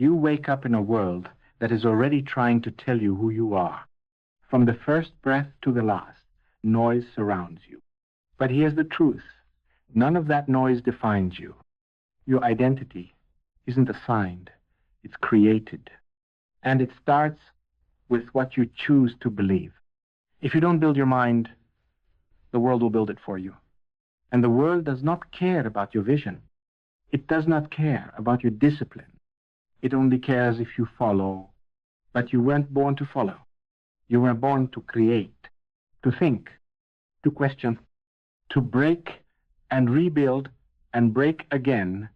You wake up in a world that is already trying to tell you who you are. From the first breath to the last, noise surrounds you. But here's the truth. None of that noise defines you. Your identity isn't assigned, it's created. And it starts with what you choose to believe. If you don't build your mind, the world will build it for you. And the world does not care about your vision. It does not care about your discipline. It only cares if you follow. But you weren't born to follow. You were born to create, to think, to question, to break and rebuild and break again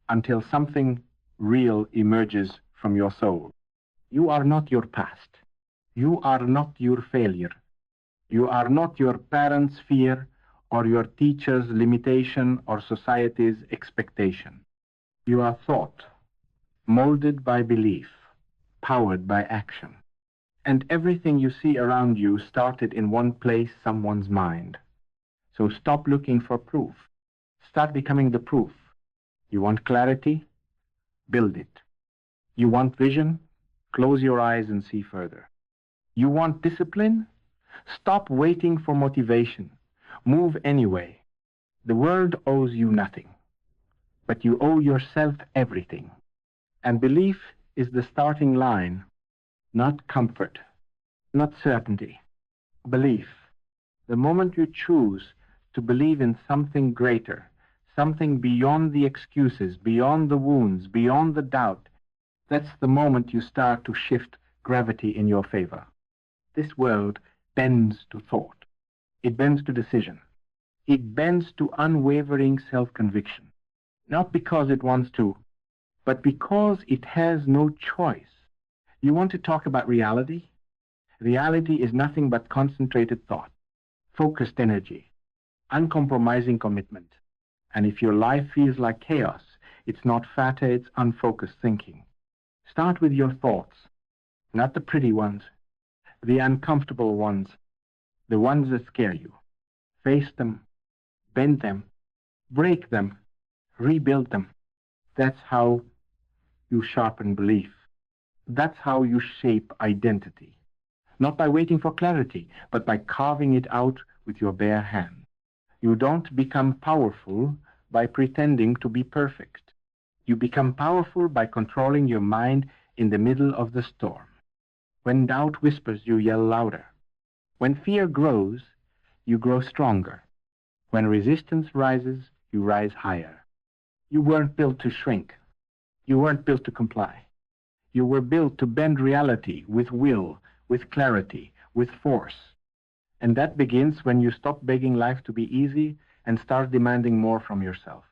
until something real emerges from your soul. You are not your past. You are not your failure. You are not your parents' fear or your teacher's limitation or society's expectation. You are thought, molded by belief, powered by action. And everything you see around you started in one place, someone's mind. So stop looking for proof. Start becoming the proof. You want clarity? Build it. You want vision? Close your eyes and see further. You want discipline? Stop waiting for motivation. Move anyway. The world owes you nothing, but you owe yourself everything. And belief is the starting line, not comfort, not certainty. Belief. The moment you choose to believe in something greater, something beyond the excuses, beyond the wounds, beyond the doubt, that's the moment you start to shift gravity in your favor. This world bends to thought. It bends to decision. It bends to unwavering self-conviction. Not because it wants to, but because it has no choice. You want to talk about reality? Reality is nothing but concentrated thought, focused energy, uncompromising commitment. And if your life feels like chaos, it's not fata, it's unfocused thinking. Start with your thoughts, not the pretty ones, the uncomfortable ones, the ones that scare you. Face them, bend them, break them, rebuild them. That's how you sharpen belief. That's how you shape identity. Not by waiting for clarity, but by carving it out with your bare hand. You don't become powerful by pretending to be perfect. You become powerful by controlling your mind in the middle of the storm. When doubt whispers, you yell louder. When fear grows, you grow stronger. When resistance rises, you rise higher. You weren't built to shrink. You weren't built to comply. You were built to bend reality with will, with clarity, with force. And that begins when you stop begging life to be easy and start demanding more from yourself.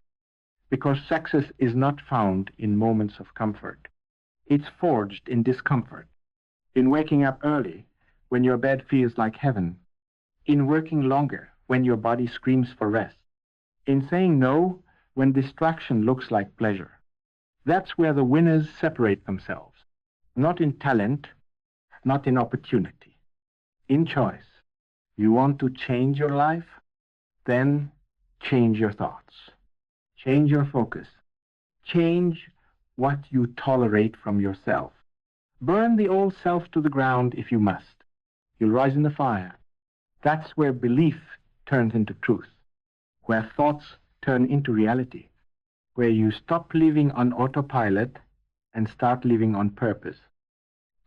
Because success is not found in moments of comfort. It's forged in discomfort, in waking up early when your bed feels like heaven, in working longer when your body screams for rest, in saying no when distraction looks like pleasure. That's where the winners separate themselves, not in talent, not in opportunity, in choice. You want to change your life? Then change your thoughts. Change your focus. Change what you tolerate from yourself. Burn the old self to the ground if you must. You'll rise in the fire. That's where belief turns into truth, where thoughts turn into reality, where you stop living on autopilot and start living on purpose.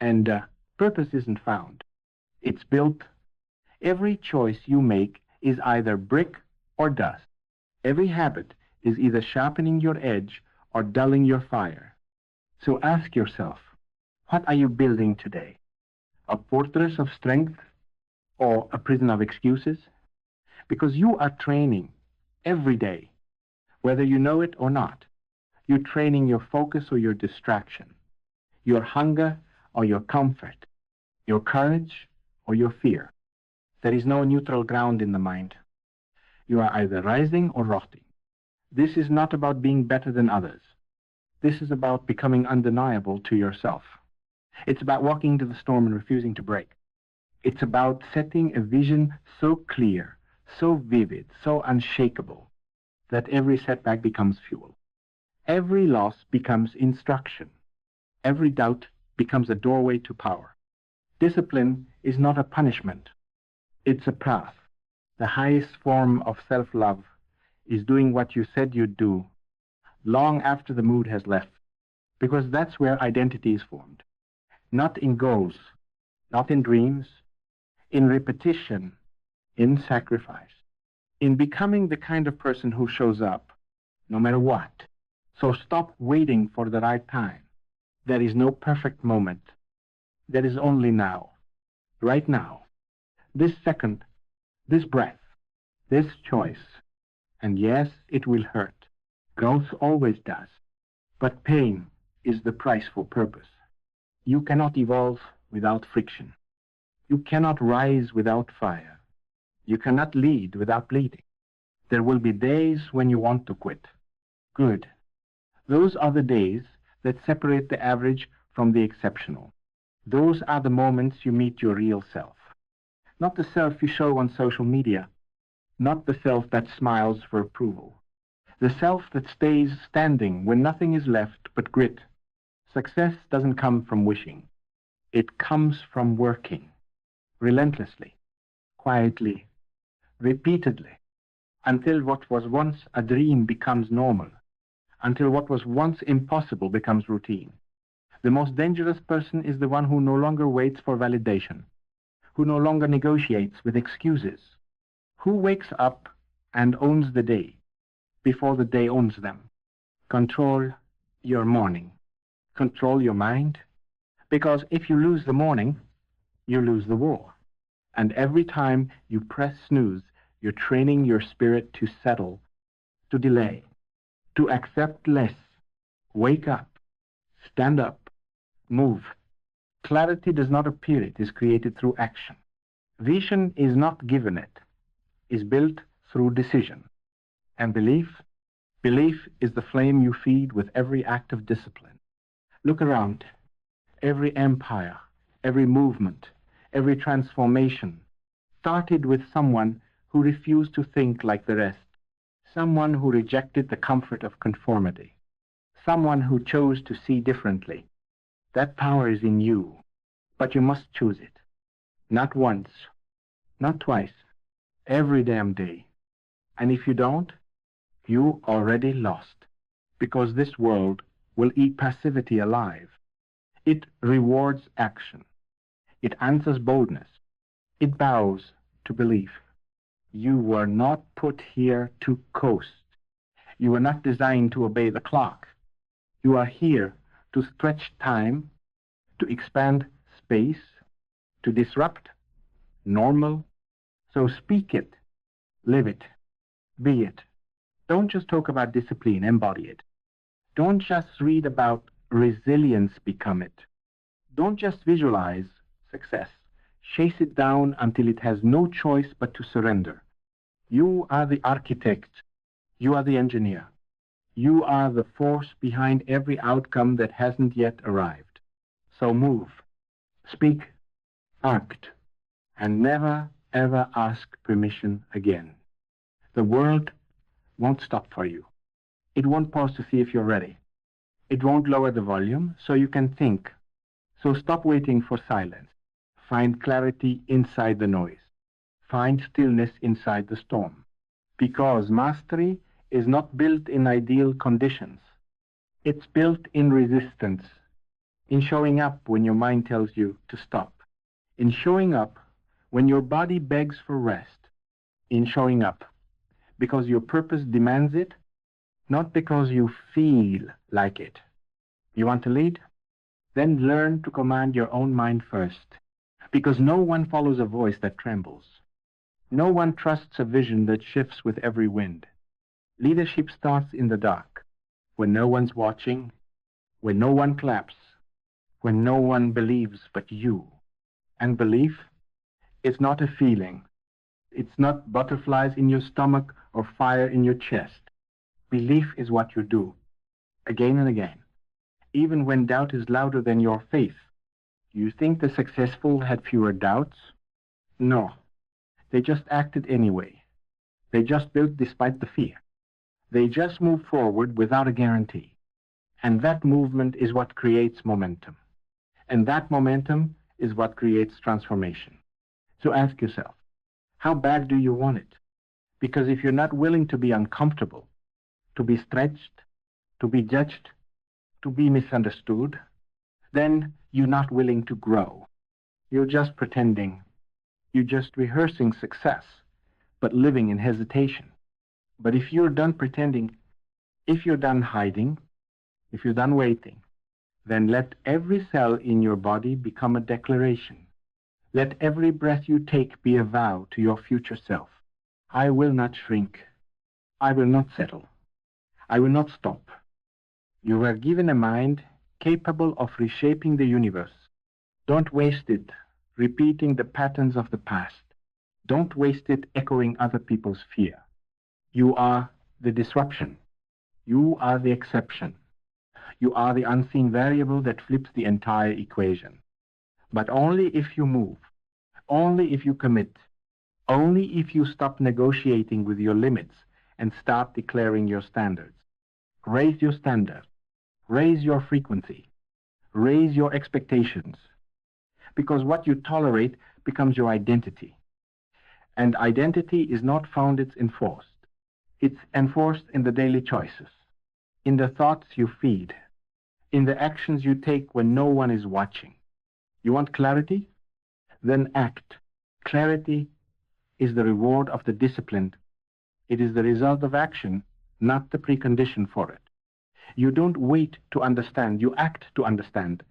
And purpose isn't found. It's built. Every choice you make is either brick or dust. Every habit is either sharpening your edge or dulling your fire. So ask yourself, what are you building today? A fortress of strength or a prison of excuses? Because you are training every day, whether you know it or not. You're training your focus or your distraction, your hunger or your comfort, your courage or your fear. There is no neutral ground in the mind. You are either rising or rotting. This is not about being better than others. This is about becoming undeniable to yourself. It's about walking into the storm and refusing to break. It's about setting a vision so clear, so vivid, so unshakable, that every setback becomes fuel. Every loss becomes instruction. Every doubt becomes a doorway to power. Discipline is not a punishment, it's a path. The highest form of self-love is doing what you said you'd do long after the mood has left, because that's where identity is formed. Not in goals, not in dreams, in repetition, in sacrifice, in becoming the kind of person who shows up, no matter what. So stop waiting for the right time. There is no perfect moment. There is only now, right now, this second, this breath, this choice. And yes, it will hurt. Growth always does. But pain is the price for purpose. You cannot evolve without friction. You cannot rise without fire. You cannot lead without bleeding. There will be days when you want to quit. Good. Those are the days that separate the average from the exceptional. Those are the moments you meet your real self. Not the self you show on social media. Not the self that smiles for approval. The self that stays standing when nothing is left but grit. Success doesn't come from wishing. It comes from working. Relentlessly. Quietly. Repeatedly. Until what was once a dream becomes normal. Until what was once impossible becomes routine. The most dangerous person is the one who no longer waits for validation, who no longer negotiates with excuses, who wakes up and owns the day before the day owns them. Control your morning. Control your mind, because if you lose the morning, you lose the war. And every time you press snooze, you're training your spirit to settle, to delay, to accept less. Wake up, stand up, move. Clarity does not appear, it is created through action. Vision is not given, it is built through decision. And belief is the flame you feed with every act of discipline. Look around. Every empire, every movement, every transformation started with someone who refused to think like the rest, someone who rejected the comfort of conformity, someone who chose to see differently. That power is in you, but you must choose it. Not once, not twice, every damn day. And if you don't, you already lost, because this world will eat passivity alive. It rewards action. It answers boldness. It bows to belief. You were not put here to coast. You were not designed to obey the clock. You are here to stretch time, to expand space, to disrupt normal. So speak it, live it, be it. Don't just talk about discipline, embody it. Don't just read about resilience, become it. Don't just visualize success. Chase it down until it has no choice but to surrender. You are the architect. You are the engineer. You are the force behind every outcome that hasn't yet arrived. So move, speak, act, and never, ever ask permission again. The world won't stop for you. It won't pause to see if you're ready. It won't lower the volume so you can think. So stop waiting for silence. Find clarity inside the noise. Find stillness inside the storm. Because mastery is not built in ideal conditions. It's built in resistance, in showing up when your mind tells you to stop, in showing up when your body begs for rest, in showing up because your purpose demands it, not because you feel like it. You want to lead? Then learn to command your own mind first, because no one follows a voice that trembles. No one trusts a vision that shifts with every wind. Leadership starts in the dark, when no one's watching, when no one claps, when no one believes but you. And belief is not a feeling. It's not butterflies in your stomach or fire in your chest. Belief is what you do, again and again, even when doubt is louder than your faith. You think the successful had fewer doubts? No. They just acted anyway. They just built despite the fear. They just moved forward without a guarantee. And that movement is what creates momentum. And that momentum is what creates transformation. So ask yourself, how bad do you want it? Because if you're not willing to be uncomfortable, to be stretched, to be judged, to be misunderstood, then you're not willing to grow. You're just pretending. You're just rehearsing success, but living in hesitation. But if you're done pretending, if you're done hiding, if you're done waiting, then let every cell in your body become a declaration. Let every breath you take be a vow to your future self. I will not shrink. I will not settle. I will not stop. You were given a mind capable of reshaping the universe. Don't waste it repeating the patterns of the past. Don't waste it echoing other people's fear. You are the disruption. You are the exception. You are the unseen variable that flips the entire equation. But only if you move, only if you commit, only if you stop negotiating with your limits and start declaring your standards. Raise your standard. Raise your frequency. Raise your expectations. Because what you tolerate becomes your identity. And identity is not found, it's enforced. It's enforced in the daily choices, in the thoughts you feed, in the actions you take when no one is watching. You want clarity? Then act. Clarity is the reward of the disciplined. It is the result of action, not the precondition for it. You don't wait to understand, you act to understand.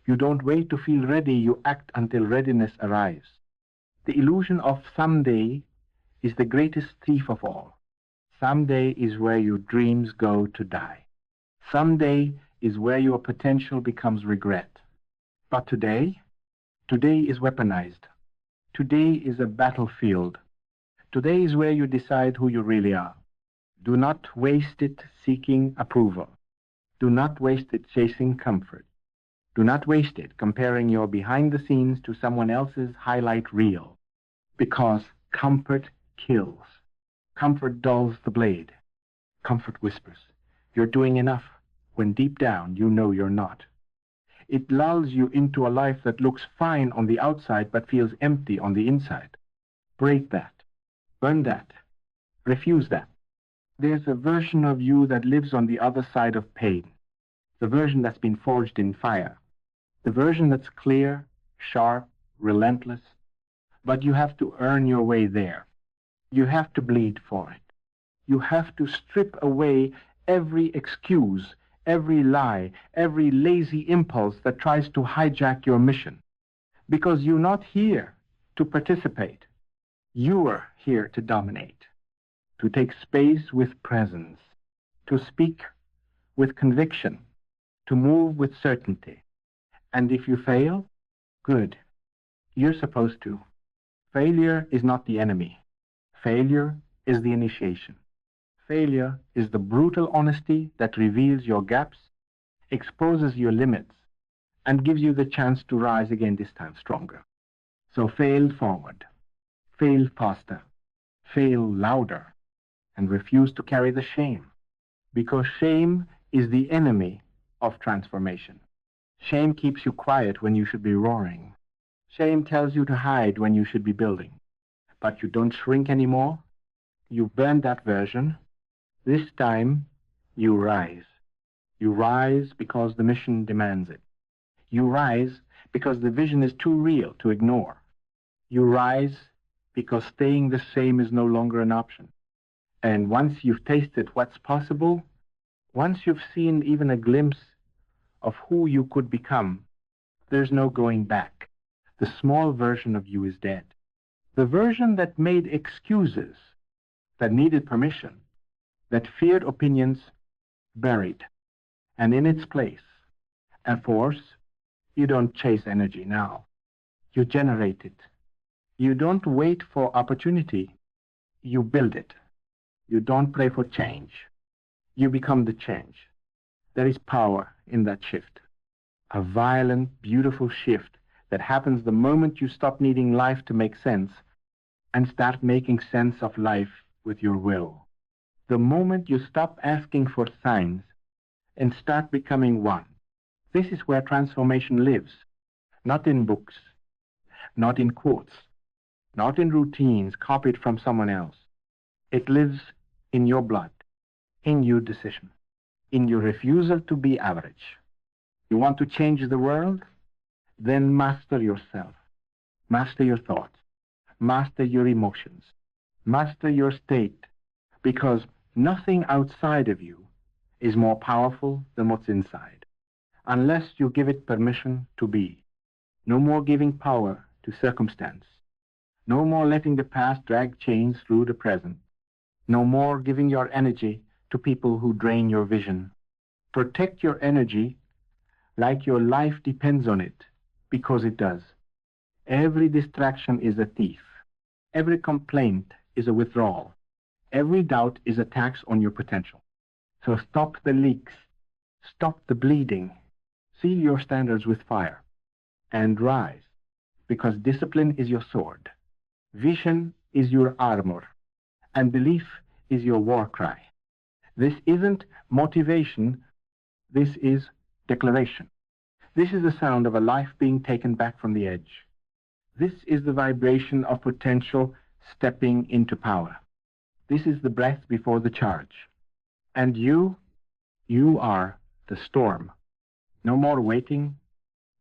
You don't wait to feel ready, you act until readiness arrives. The illusion of someday is the greatest thief of all. Someday is where your dreams go to die. Someday is where your potential becomes regret. But today is weaponized. Today is a battlefield. Today is where you decide who you really are. Do not waste it seeking approval. Do not waste it chasing comfort. Do not waste it comparing your behind the scenes to someone else's highlight reel. Because comfort kills. Comfort dulls the blade. Comfort whispers, you're doing enough, when deep down you know you're not. It lulls you into a life that looks fine on the outside but feels empty on the inside. Break that. Burn that. Refuse that. There's a version of you that lives on the other side of pain. The version that's been forged in fire. The version that's clear, sharp, relentless. But you have to earn your way there. You have to bleed for it. You have to strip away every excuse, every lie, every lazy impulse that tries to hijack your mission. Because you're not here to participate. You're here to dominate, to take space with presence, to speak with conviction, to move with certainty. And if you fail, good. You're supposed to. Failure is not the enemy. Failure is the initiation. Failure is the brutal honesty that reveals your gaps, exposes your limits, and gives you the chance to rise again, this time stronger. So fail forward, fail faster, fail louder, and refuse to carry the shame. Because shame is the enemy of transformation. Shame keeps you quiet when you should be roaring. Shame tells you to hide when you should be building. But you don't shrink anymore. You burn that version. This time, you rise. You rise because the mission demands it. You rise because the vision is too real to ignore. You rise because staying the same is no longer an option. And once you've tasted what's possible, once you've seen even a glimpse of who you could become, there's no going back. The small version of you is dead. The version that made excuses, that needed permission, that feared opinions, buried. And in its place, a force. You don't chase energy now. You generate it. You don't wait for opportunity. You build it. You don't pray for change. You become the change. There is power in that shift. A violent, beautiful shift that happens the moment you stop needing life to make sense and start making sense of life with your will. The moment you stop asking for signs and start becoming one. This is where transformation lives, not in books, not in quotes, not in routines copied from someone else. It lives in your blood, in your decision, in your refusal to be average. You want to change the world? Then master yourself. Master your thoughts. Master your emotions. Master your state, because nothing outside of you is more powerful than what's inside, unless you give it permission to be. No more giving power to circumstance. No more letting the past drag chains through the present. No more giving your energy to people who drain your vision. Protect your energy like your life depends on it, because it does. Every distraction is a thief. Every complaint is a withdrawal. Every doubt is a tax on your potential. So stop the leaks. Stop the bleeding. Seal your standards with fire. And rise, because discipline is your sword. Vision is your armor. And belief is your war cry. This isn't motivation. This is declaration. This is the sound of a life being taken back from the edge. This is the vibration of potential stepping into power. This is the breath before the charge. And you are the storm. No more waiting,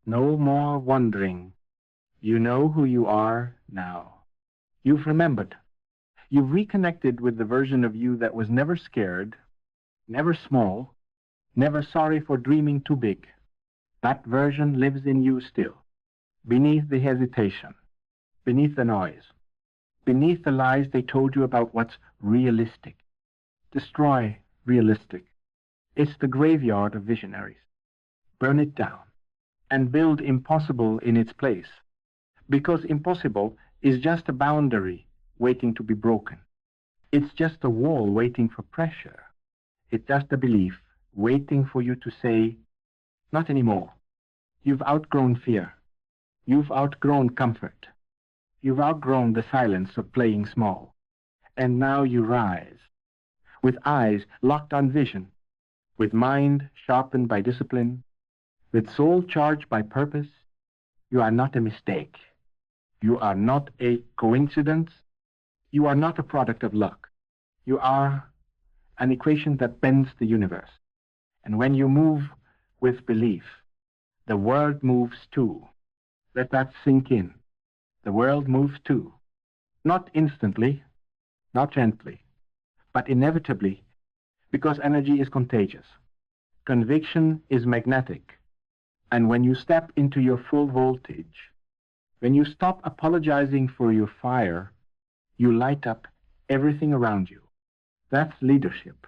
no more wondering. You know who you are now. You've remembered. You've reconnected with the version of you that was never scared, never small, never sorry for dreaming too big. That version lives in you still, beneath the hesitation, beneath the noise, beneath the lies they told you about what's realistic. Destroy realistic. It's the graveyard of visionaries. Burn it down and build impossible in its place, because impossible is just a boundary waiting to be broken. It's just a wall waiting for pressure. It's just a belief waiting for you to say, not anymore. You've outgrown fear. You've outgrown comfort. You've outgrown the silence of playing small. And now you rise, with eyes locked on vision, with mind sharpened by discipline, with soul charged by purpose. You are not a mistake. You are not a coincidence. You are not a product of luck. You are an equation that bends the universe. And when you move with belief, the world moves too. Let that sink in. The world moves too. Not instantly, not gently, but inevitably, because energy is contagious. Conviction is magnetic. And when you step into your full voltage, when you stop apologizing for your fire, you light up everything around you. That's leadership.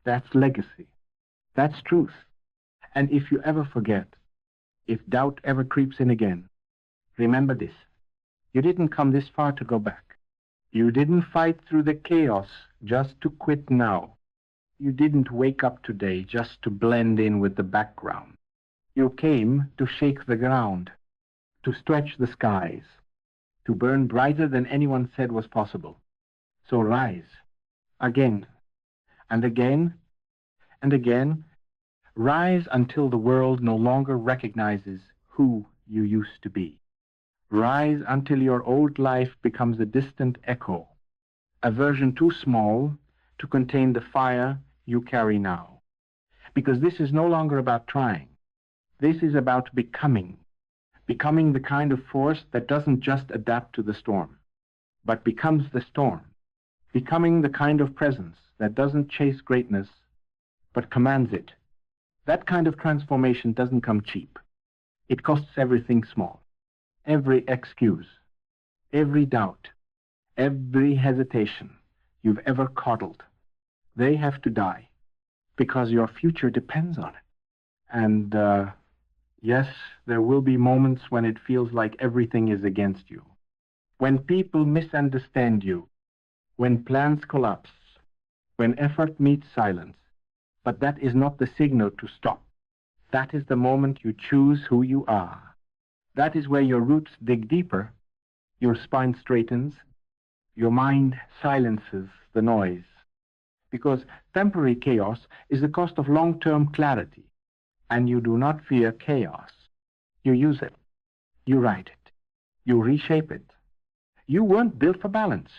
That's legacy. That's truth. And if you ever forget, if doubt ever creeps in again, remember this. You didn't come this far to go back. You didn't fight through the chaos just to quit now. You didn't wake up today just to blend in with the background. You came to shake the ground, to stretch the skies, to burn brighter than anyone said was possible. So rise, again, and again, and again. Rise until the world no longer recognizes who you used to be. Rise until your old life becomes a distant echo, a version too small to contain the fire you carry now. Because this is no longer about trying. This is about becoming the kind of force that doesn't just adapt to the storm, but becomes the storm. Becoming the kind of presence that doesn't chase greatness, but commands it. That kind of transformation doesn't come cheap. It costs everything small. Every excuse, every doubt, every hesitation you've ever coddled, they have to die, because your future depends on it. And yes, there will be moments when it feels like everything is against you. When people misunderstand you, when plans collapse, when effort meets silence. But that is not the signal to stop. That is the moment you choose who you are. That is where your roots dig deeper, your spine straightens, your mind silences the noise. because temporary chaos is the cost of long-term clarity, and you do not fear chaos. You use it. You write it. You reshape it. You weren't built for balance.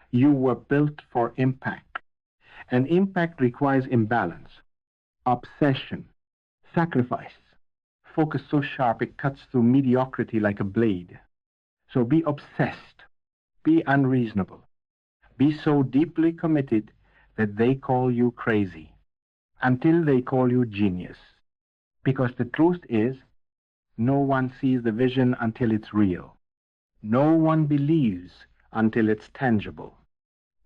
You were built for impact. And impact requires imbalance, obsession, sacrifice, focus so sharp it cuts through mediocrity like a blade. So be obsessed, be unreasonable, be so deeply committed that they call you crazy, until they call you genius. Because the truth is, no one sees the vision until it's real. No one believes until it's tangible.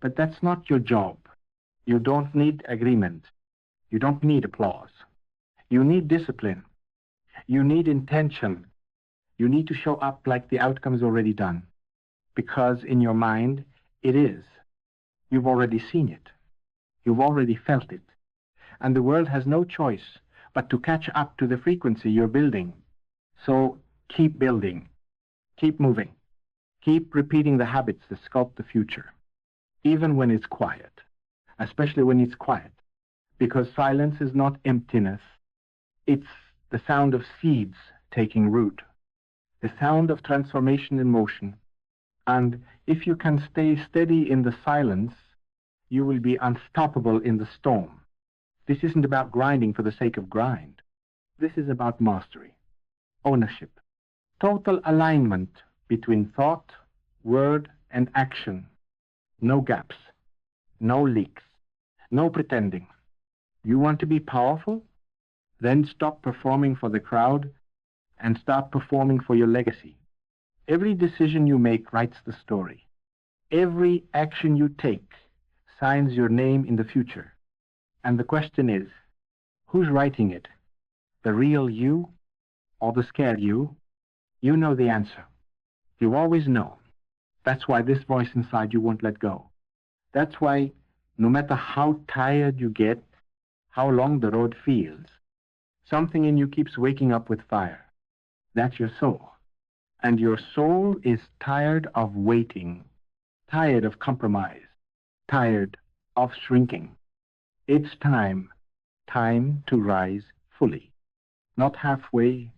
But that's not your job. You don't need agreement. You don't need applause. You need discipline. You need intention. You need to show up like the outcome is already done. Because in your mind, it is. You've already seen it. You've already felt it. And the world has no choice but to catch up to the frequency you're building. So keep building. Keep moving. Keep repeating the habits that sculpt the future. Even when it's quiet. Especially when it's quiet. Because silence is not emptiness. It's the sound of seeds taking root. The sound of transformation in motion. And if you can stay steady in the silence, you will be unstoppable in the storm. This isn't about grinding for the sake of grind. This is about mastery, ownership, total alignment between thought, word, and action. No gaps, no leaks, no pretending. You want to be powerful? Then stop performing for the crowd and start performing for your legacy. Every decision you make writes the story. Every action you take signs your name in the future. And the question is, who's writing it? The real you or the scared you? You know the answer. You always know. That's why this voice inside you won't let go. That's why no matter how tired you get, how long the road feels, something in you keeps waking up with fire. That's your soul. And your soul is tired of waiting, tired of compromise, tired of shrinking. It's time to rise fully. Not halfway,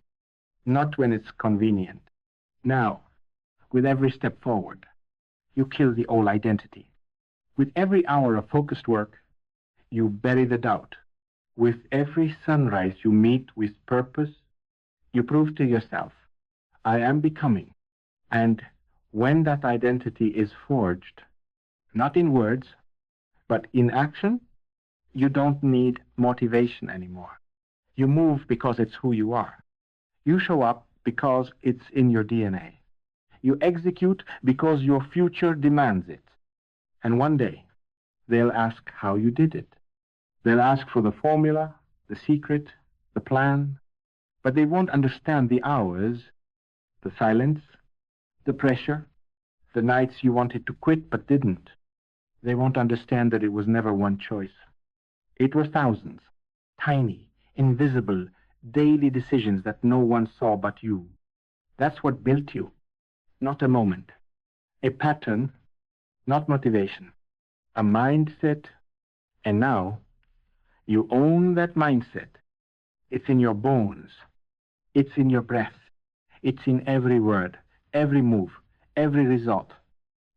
not when it's convenient. Now, with every step forward, you kill the old identity. With every hour of focused work, you bury the doubt. With every sunrise you meet with purpose, you prove to yourself, I am becoming. And when that identity is forged, not in words, but in action, you don't need motivation anymore. You move because it's who you are. You show up because it's in your DNA. You execute because your future demands it. And one day, they'll ask how you did it. They'll ask for the formula, the secret, the plan, but they won't understand the hours, the silence, the pressure, the nights you wanted to quit but didn't. They won't understand that it was never one choice. It was thousands, tiny, invisible, daily decisions that no one saw but you. That's what built you, not a moment. A pattern, not motivation. A mindset, and now you own that mindset. It's in your bones. It's in your breath. It's in every word, every move, every result.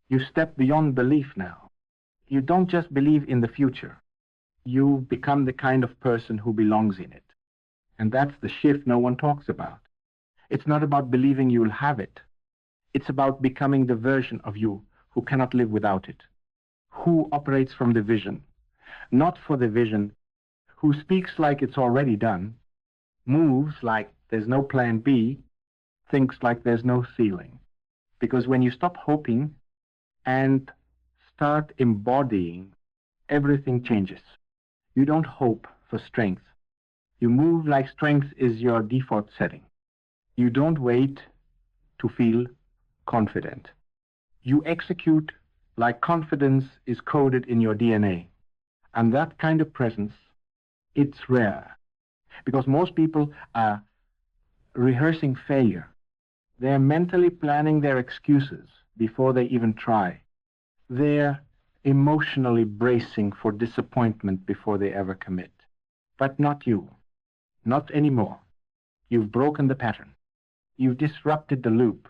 You step beyond belief now. You don't just believe in the future. You become the kind of person who belongs in it. And that's the shift no one talks about. It's not about believing you'll have it. It's about becoming the version of you who cannot live without it, who operates from the vision, not for the vision, who speaks like it's already done, moves like there's no plan B, thinks like there's no ceiling. Because when you stop hoping and start embodying, everything changes. You don't hope for strength. You move like strength is your default setting. You don't wait to feel confident. You execute like confidence is coded in your DNA. And that kind of presence, it's rare. Because most people are rehearsing failure. They're mentally planning their excuses before they even try. They're emotionally bracing for disappointment before they ever commit. But not you. Not anymore. You've broken the pattern. You've disrupted the loop.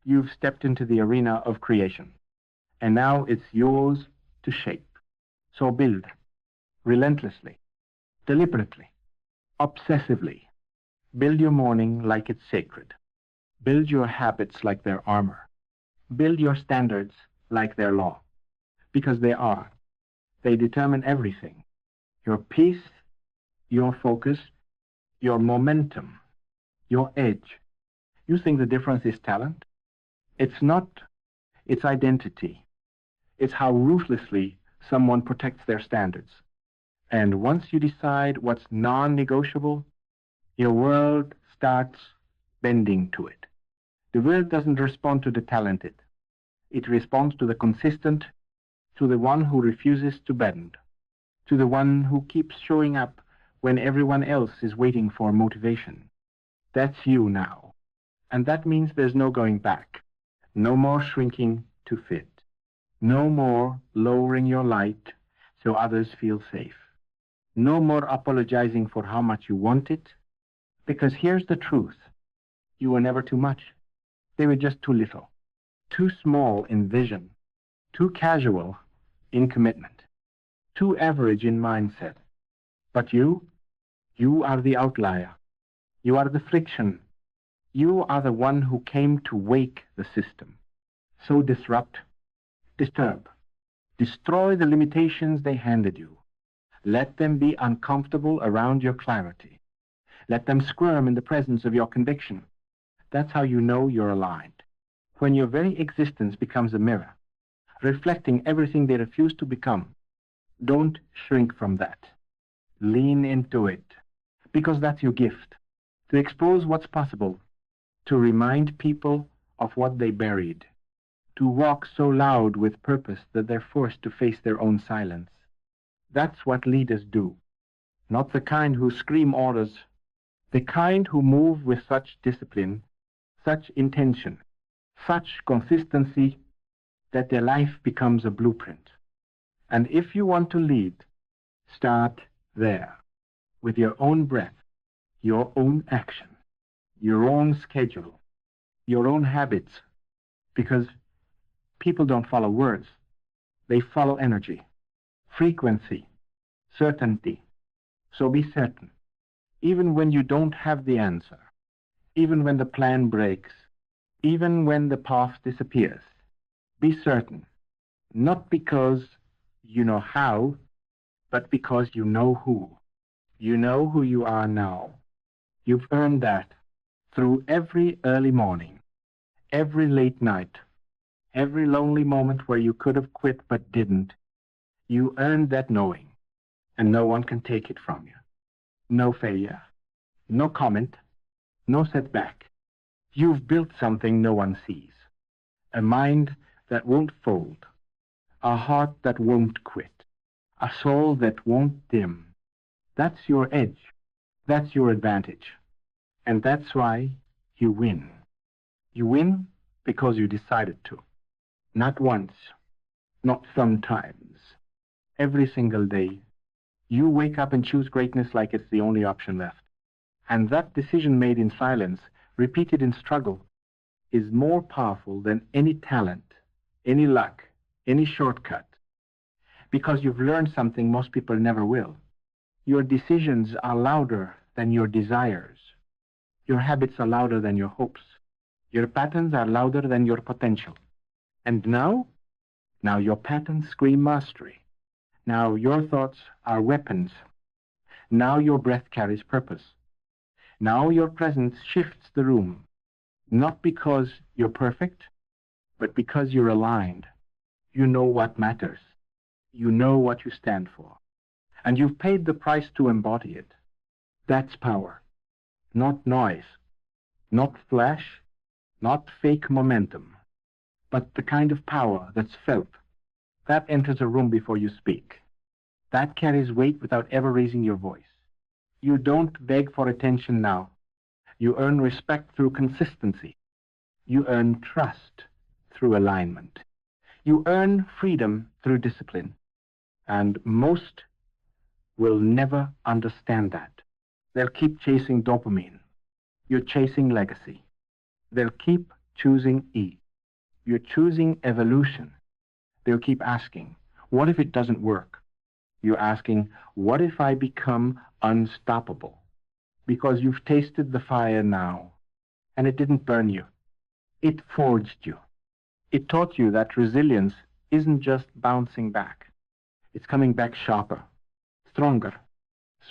You've stepped into the arena of creation. And now it's yours to shape. So build. Relentlessly. Deliberately. Obsessively. Build your morning like it's sacred. Build your habits like their armor. Build your standards like their law. Because they are. They determine everything. Your peace, your focus, your momentum, your edge. You think the difference is talent? It's not. It's identity. It's how ruthlessly someone protects their standards. And once you decide what's non-negotiable, your world starts bending to it. The world doesn't respond to the talented. It responds to the consistent, to the one who refuses to bend, to the one who keeps showing up when everyone else is waiting for motivation. That's you now. And that means there's no going back. No more shrinking to fit. No more lowering your light so others feel safe. No more apologizing for how much you want it. Because here's the truth. You were never too much. They were just too little. Too small in vision. Too casual in commitment. Too average in mindset. But you are the outlier. You are the friction. You are the one who came to wake the system. So disrupt, disturb, destroy the limitations they handed you. Let them be uncomfortable around your clarity. Let them squirm in the presence of your conviction. That's how you know you're aligned. When your very existence becomes a mirror, reflecting everything they refuse to become, don't shrink from that. Lean into it, because that's your gift. To expose what's possible, to remind people of what they buried, to walk so loud with purpose that they're forced to face their own silence. That's what leaders do. Not the kind who scream orders, the kind who move with such discipline, such intention, such consistency that their life becomes a blueprint. And if you want to lead, start there, with your own breath, your own action, your own schedule, your own habits, because people don't follow words. They follow energy, frequency, certainty. So be certain, even when you don't have the answer, even when the plan breaks, even when the path disappears. Be certain, not because you know how, but because you know who. You know who you are now. You've earned that through every early morning, every late night, every lonely moment where you could have quit but didn't. You earned that knowing, and no one can take it from you. No failure, no comment, no setback. You've built something no one sees. A mind that won't fold, a heart that won't quit, a soul that won't dim. That's your edge. That's your advantage. And that's why you win. You win because you decided to. Not once, not sometimes. Every single day, you wake up and choose greatness like it's the only option left. And that decision made in silence, repeated in struggle, is more powerful than any talent, any luck, any shortcut. Because you've learned something most people never will. Your decisions are louder than your desires. Your habits are louder than your hopes. Your patterns are louder than your potential. And now your patterns scream mastery. Now your thoughts are weapons. Now your breath carries purpose. Now your presence shifts the room, not because you're perfect, but because you're aligned. You know what matters. You know what you stand for. And you've paid the price to embody it. That's power. Not noise, not flash, not fake momentum, but the kind of power that's felt. That enters a room before you speak. That carries weight without ever raising your voice. You don't beg for attention now. You earn respect through consistency. You earn trust through alignment. You earn freedom through discipline, and most will never understand that. They'll keep chasing dopamine. You're chasing legacy. They'll keep choosing E. You're choosing evolution. They'll keep asking, what if it doesn't work? You're asking, what if I become unstoppable? Because you've tasted the fire now, and it didn't burn you. It forged you. It taught you that resilience isn't just bouncing back. It's coming back sharper, stronger,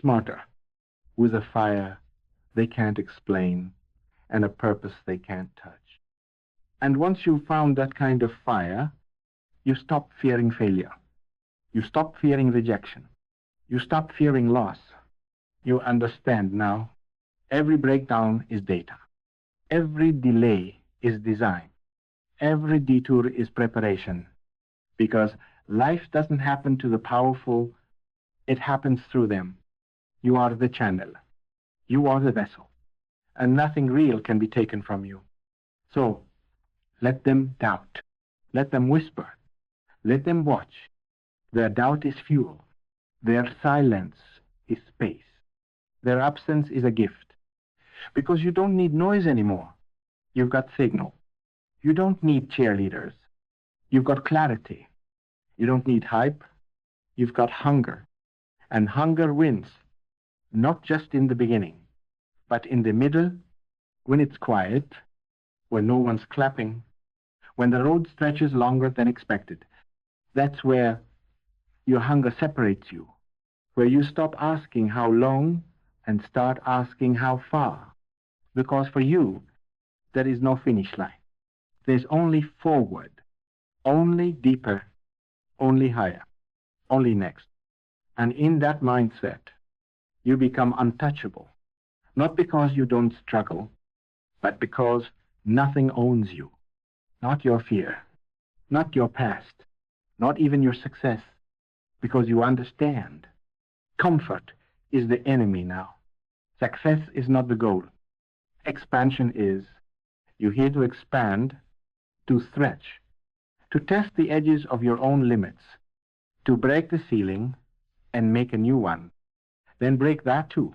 smarter, with a fire they can't explain and a purpose they can't touch. And once you've found that kind of fire, you stop fearing failure. You stop fearing rejection. You stop fearing loss. You understand now, every breakdown is data. Every delay is design. Every detour is preparation. Because life doesn't happen to the powerful, it happens through them. You are the channel. You are the vessel. And nothing real can be taken from you. So, let them doubt. Let them whisper. Let them watch. Their doubt is fuel. Their silence is space. Their absence is a gift. Because you don't need noise anymore. You've got signal. You don't need cheerleaders. You've got clarity. You don't need hype. You've got hunger. And hunger wins, not just in the beginning, but in the middle, when it's quiet, when no one's clapping, when the road stretches longer than expected. That's where your hunger separates you, where you stop asking how long and start asking how far. Because for you, there is no finish line. There's only forward, only deeper, only higher, only next. And in that mindset, you become untouchable, not because you don't struggle, but because nothing owns you, not your fear, not your past, not even your success, because you understand. Comfort is the enemy now. Success is not the goal. Expansion is. You're here to expand, to stretch, to test the edges of your own limits, to break the ceiling and make a new one. Then break that too.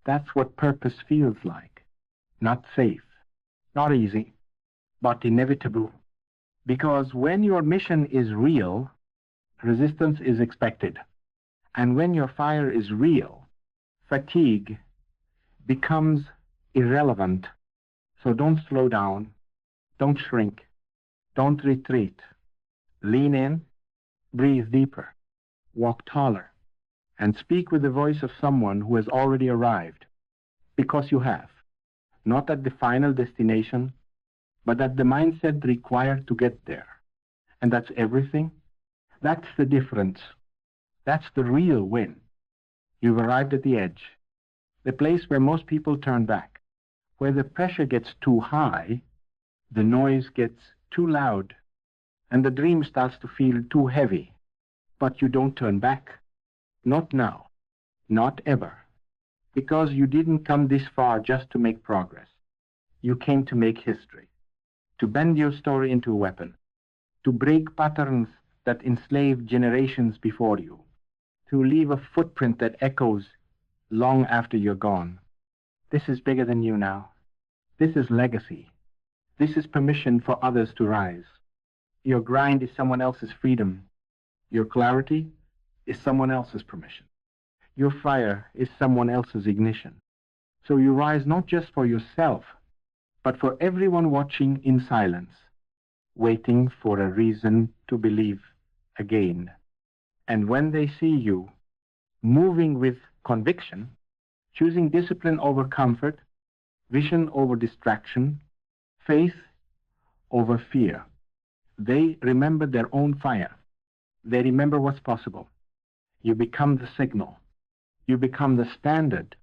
That's what purpose feels like. Not safe, not easy, but inevitable. Because when your mission is real, resistance is expected. And when your fire is real, fatigue becomes irrelevant. So don't slow down, don't shrink, don't retreat. Lean in, breathe deeper, walk taller, and speak with the voice of someone who has already arrived. Because you have. Not at the final destination, but at the mindset required to get there. And that's everything. That's the difference. That's the real win. You've arrived at the edge, the place where most people turn back, where the pressure gets too high, the noise gets too loud, and the dream starts to feel too heavy. But you don't turn back. Not now. Not ever. Because you didn't come this far just to make progress. You came to make history, to bend your story into a weapon, to break patterns that enslave generations before you, to leave a footprint that echoes long after you're gone. This is bigger than you now. This is legacy. This is permission for others to rise. Your grind is someone else's freedom. Your clarity is someone else's permission. Your fire is someone else's ignition. So you rise not just for yourself, but for everyone watching in silence, waiting for a reason to believe again. And when they see you moving with conviction, choosing discipline over comfort, vision over distraction, faith over fear, they remember their own fire. They remember what's possible. You become the signal. You become the standard.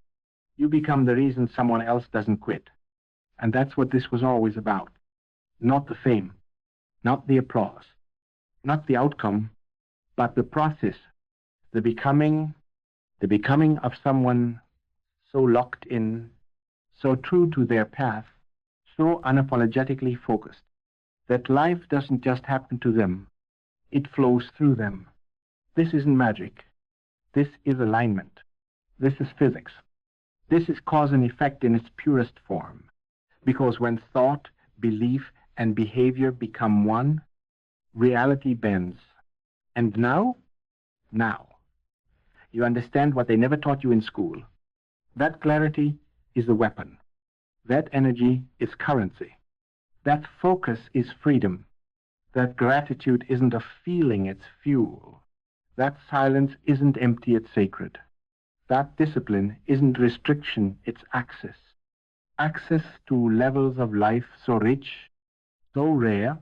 You become the reason someone else doesn't quit. And that's what this was always about. Not the fame, not the applause, not the outcome, but the process, the becoming of someone so locked in, so true to their path, so unapologetically focused, that life doesn't just happen to them, It flows through them. This isn't magic. This is alignment. This is physics. This is cause and effect in its purest form. Because when thought, belief, and behavior become one, reality bends. And now, you understand what they never taught you in school. That clarity is the weapon. That energy is currency. That focus is freedom. That gratitude isn't a feeling, it's fuel. That silence isn't empty, it's sacred. That discipline isn't restriction, it's access. Access to levels of life so rich, so rare,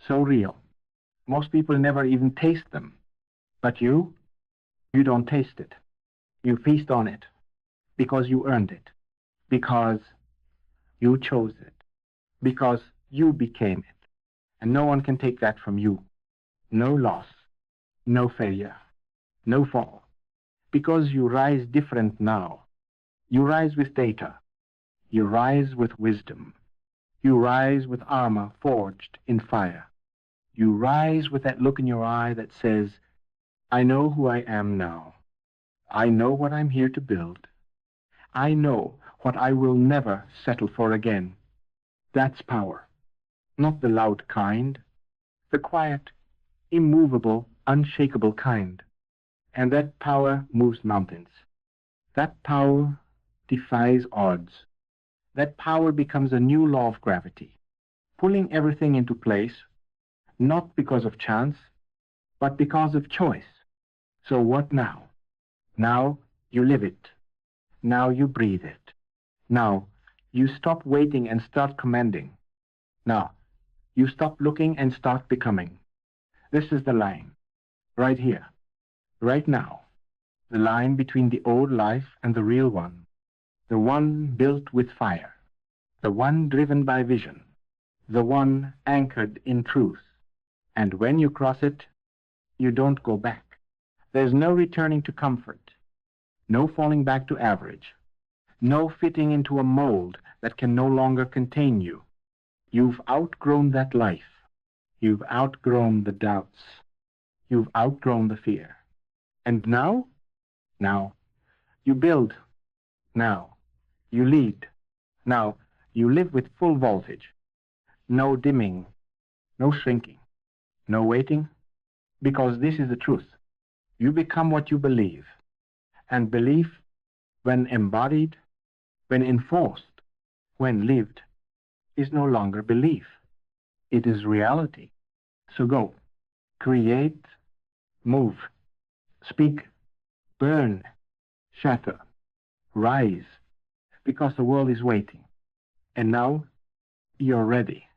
so real. Most people never even taste them. But you don't taste it. You feast on it because you earned it, because you chose it, because you became it. And no one can take that from you. No loss, no failure, no fall. Because you rise different now. You rise with data. You rise with wisdom. You rise with armor forged in fire. You rise with that look in your eye that says, I know who I am now. I know what I'm here to build. I know what I will never settle for again. That's power. Not the loud kind. The quiet, immovable, unshakable kind. And that power moves mountains. That power defies odds. That power becomes a new law of gravity, pulling everything into place, not because of chance, but because of choice. So what now? Now you live it. Now you breathe it. Now you stop waiting and start commanding. Now you stop looking and start becoming. This is the line, right here, right now. The line between the old life and the real one. The one built with fire. The one driven by vision. The one anchored in truth. And when you cross it, you don't go back. There's no returning to comfort. No falling back to average. No fitting into a mold that can no longer contain you. You've outgrown that life. You've outgrown the doubts. You've outgrown the fear. And now you build. Now you lead. Now you live with full voltage. No dimming, no shrinking, no waiting, because this is the truth. You become what you believe. And belief, when embodied, when enforced, when lived, is no longer belief. It is reality. So go, create, move, speak, burn, shatter, rise, because the world is waiting. And now you're ready.